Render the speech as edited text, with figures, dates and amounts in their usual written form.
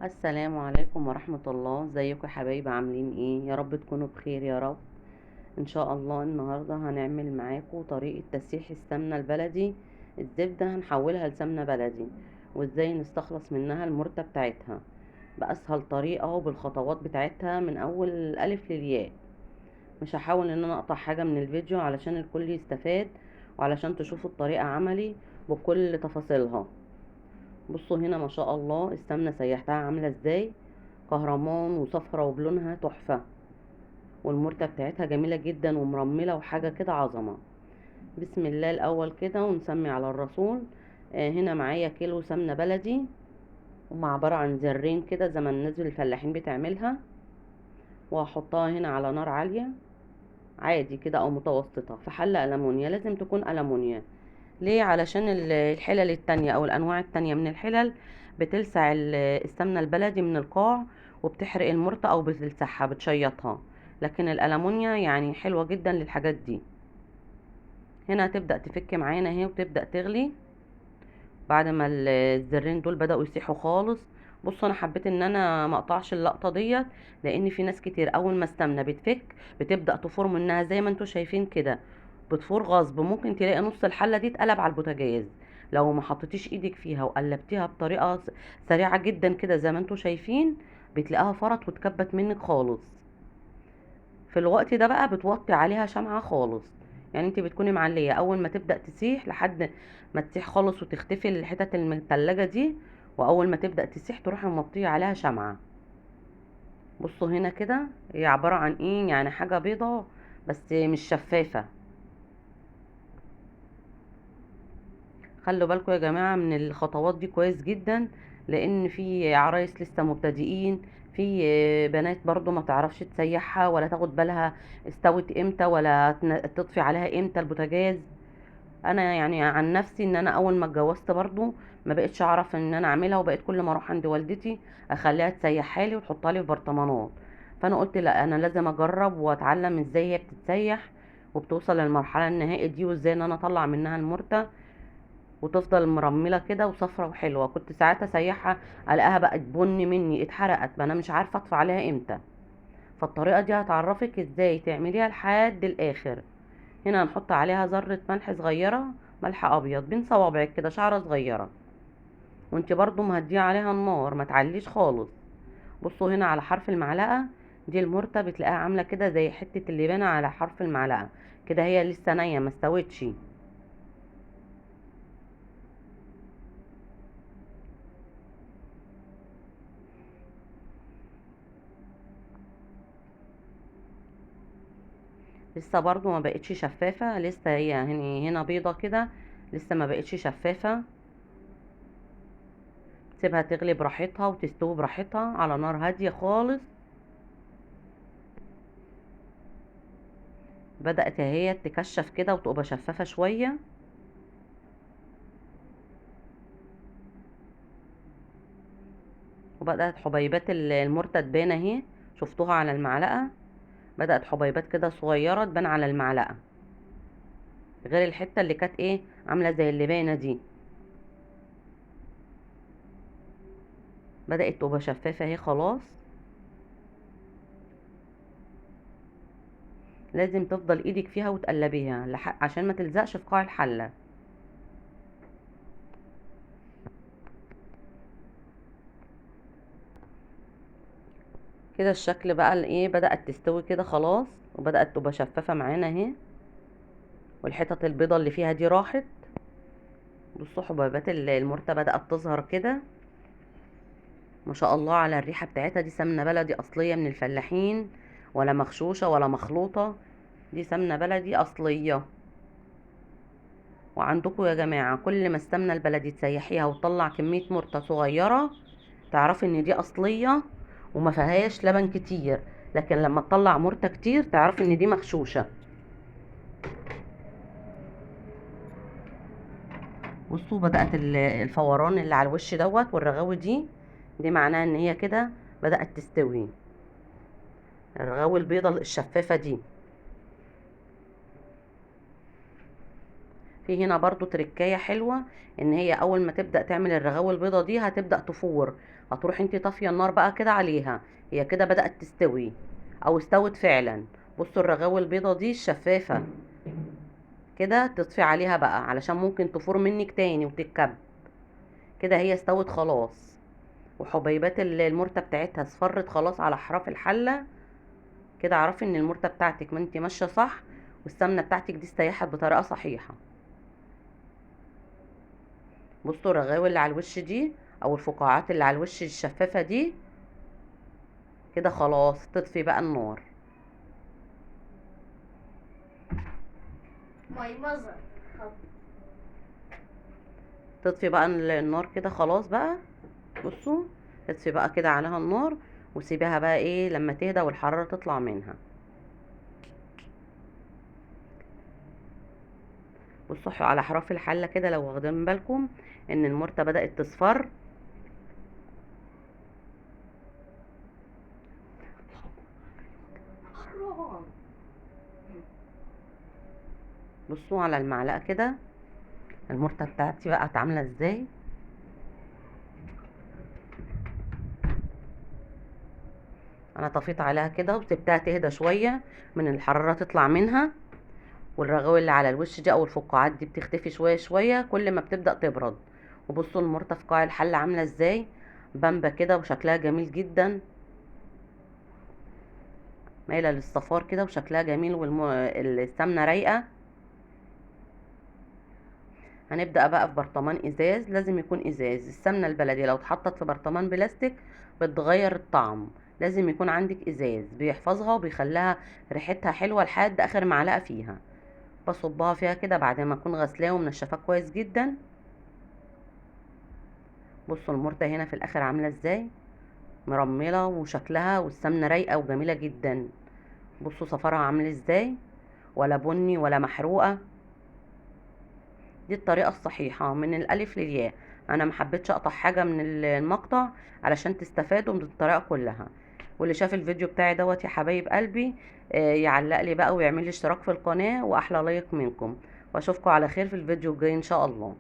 السلام عليكم ورحمة الله. ازيكم يا حبايبي؟ عاملين ايه؟ يا رب تكونوا بخير يا رب. ان شاء الله النهاردة هنعمل معاكم طريقة تسييح السمنة البلدي. الزبدة هنحولها لسمنة بلدي، وازاي نستخلص منها المرتة بتاعتها بأسهل طريقة وبالخطوات بتاعتها من اول الالف للياء. مش هحاول ان انا اقطع حاجة من الفيديو علشان الكل يستفاد، وعلشان تشوفوا الطريقة عملي بكل تفاصيلها. بصوا هنا ما شاء الله السمنة سيحتها عاملة ازاي، كهرمان وصفرة وبلونها تحفة، والمرتة بتاعتها جميلة جدا ومرملة وحاجة كده عظمة. بسم الله الأول كده ونسمي على الرسول. هنا معايا كيلو سمنة بلدي، ومع عبارة عن زرين كده زي ما الناس الفلاحين بتعملها. وهحطها هنا على نار عالية عادي كده أو متوسطة في حلة ألمونيا، لازم تكون ألمونيا. ليه؟ علشان الحلل التانية او الانواع التانية من الحلل بتلسع السمنة البلدي من القاع، وبتحرق المرطة او بتلسعها بتشيطها. لكن الالمونيا يعني حلوة جدا للحاجات دي. هنا هتبدأ تفك معانا اهي وتبدأ تغلي بعد ما الزرين دول بدأوا يسيحوا خالص. بصوا انا حبيت ان انا ما اقطعش اللقطة ديت، لان في ناس كتير اول ما السمنة بتفك بتبدأ تفور منها زي ما انتوا شايفين كده، بتفور غصب. ممكن تلاقي نص الحلة دي اتقلب على البوتاجاز لو ما حطيتيش ايدك فيها وقلبتيها بطريقة سريعة جدا كده زي ما انتوا شايفين، بتلاقيها فرط واتكبت منك خالص. في الوقت ده بقى بتوطي عليها شمعة خالص، يعني انت بتكوني معلية اول ما تبدأ تسيح لحد ما تسيح خالص وتختفي الحتت المتلجة دي، واول ما تبدأ تسيح تروحي موطية عليها شمعة. بصوا هنا كده هي عبارة عن ايه، يعني حاجة بيضة بس مش شفافة. خلوا بالكم يا جماعة من الخطوات دي كويس جدا، لان في عرايس لسه مبتدئين، في بنات برضو ما تعرفش تسيحها ولا تاخد بالها استوت امتى ولا تطفي عليها امتى البوتاجاز. انا يعني عن نفسي ان انا اول ما اتجوزت برضو ما بقتش اعرف ان انا اعملها، وبقيت كل ما اروح عند والدتي اخليها تسيحها لي وتحطها لي في برطمانات. فانا قلت لا، انا لازم اجرب واتعلم ازاي هي بتتسيح وبتوصل للمرحله النهائيه دي، وازاي ان انا اطلع منها المرتة وتفضل مرمله كده وصفرة وحلوه. كنت ساعات اسيحها الاقيها بقت بني مني اتحرقت، ما انا مش عارفه اطفي عليها امتى. فالطريقه دي هتعرفك ازاي تعمليها لحد الاخر. هنا هنحط عليها ذرة ملح صغيرة، ملح ابيض بين صوابعك كده شعرة صغيرة، وانت برضو مهديه عليها النار ما تعليش خالص. بصوا هنا على حرف المعلقة، دي المرتة بتلاقيها عاملة كده زي حتة اللبانة على حرف المعلقة كده، هي لسه نية ما استوتش. لسه برضو ما بقتش شفافة، لسه هي هنا بيضة كده، لسه ما بقتش شفافة. سيبها تغلي براحتها وتستوي براحتها على نار هادية خالص. بدأت اهي تكشف كده وتبقى شفافة شوية. وبدأت حبيبات المرتة تبان اهي، شفتوها على المعلقة، بدأت حبيبات كده صغيرة تبان على المعلقة، غير الحتة اللي كانت ايه عاملة زي اللبانة دي. بدأت تبقى شفافة اهي خلاص. لازم تفضل ايدك فيها وتقلبيها عشان ما تلزقش في قاع الحلة. كده الشكل بقى الايه بدأت تستوي كده خلاص، وبدأت تبقى شفافة معانا اهي، والحتت البيضة اللي فيها دي راحت. بصوا حبيبات المرتة بدأت تظهر كده، ما شاء الله على الريحة بتاعتها. دي سمنة بلدي أصلية من الفلاحين، ولا مغشوشة ولا مخلوطة، دي سمنة بلدي أصلية. وعندكم يا جماعة كل ما السمنة البلدي تسيحيها وتطلع كمية مرتة صغيرة تعرفي ان دي أصلية وما فيهاش لبن كتير، لكن لما تطلع مرتة كتير تعرفي ان دي مغشوشة. بصوا بدأت الفوران اللي على الوش دوت والرغاوي دي معناها ان هي كده بدأت تستوي، الرغاوي البيضة الشفافة دي. في هنا برضو تركاية حلوة، ان هي اول ما تبدأ تعمل الرغاوي البيضة دي هتبدأ تفور، هتروح انتي طافية النار بقى كده عليها، هي كده بدأت تستوي او استوت فعلا. بصوا الرغاوي البيضة دي الشفافة كده تطفي عليها بقى علشان ممكن تفور منك تاني وتتكب. كده هي استوت خلاص، وحبيبات المرتة بتاعتها اصفرت خلاص على احراف الحلة. كده اعرفي ان المرتة بتاعتك ما انتي ماشية صح، والسمنة بتاعتك دي استيحت بطريقة صحيحة. بصوا الرغاوي اللي على الوش دي او الفقاعات اللي على الوش الشفافة دي كده خلاص تطفي بقى النار. تطفي بقى النار كده خلاص بقى. بصوا تطفي بقى كده عليها النار، وسيبيها بقى ايه لما تهدى والحرارة تطلع منها. بصوا على حراف الحلة كده لو واخدين بالكم ان المرتة بدأت تصفر. بصوا على المعلقة كده المرتة بتاعتي بقت عاملة ازاي. انا طفيت عليها كده وسبتها تهدى شوية من الحرارة تطلع منها، والرغاوي اللي على الوش دي او الفقاعات دي بتختفي شوية شوية كل ما بتبدأ تبرد. وبصوا المرتة في قاع الحلة عاملة ازاي، بامبا كده وشكلها جميل جدا، مايلة للصفار كده وشكلها جميل والسمنة رايقة. هنبدأ بقى في برطمان ازاز، لازم يكون ازاز. السمنة البلدي لو اتحطت في برطمان بلاستيك بتغير الطعم، لازم يكون عندك ازاز بيحفظها وبيخليها ريحتها حلوة لحد اخر معلقة فيها. بصبها فيها كده بعد ما اكون غسلاه ومنشفاه كويس جدا. بصوا المرتة هنا في الاخر عاملة ازاي، مرملة وشكلها والسمنة رايقة وجميلة جدا. بصوا صفارها عامل ازاي، ولا بني ولا محروقة. دي الطريقة الصحيحة من الألف للياء. أنا محبتش أقطع حاجة من المقطع علشان تستفادوا من الطريقة كلها. واللي شاف الفيديو بتاعي دوت يا حبايب قلبي يعلق لي بقى ويعمل لي اشتراك في القناة وأحلى لايك منكم. وأشوفكم على خير في الفيديو الجاي إن شاء الله.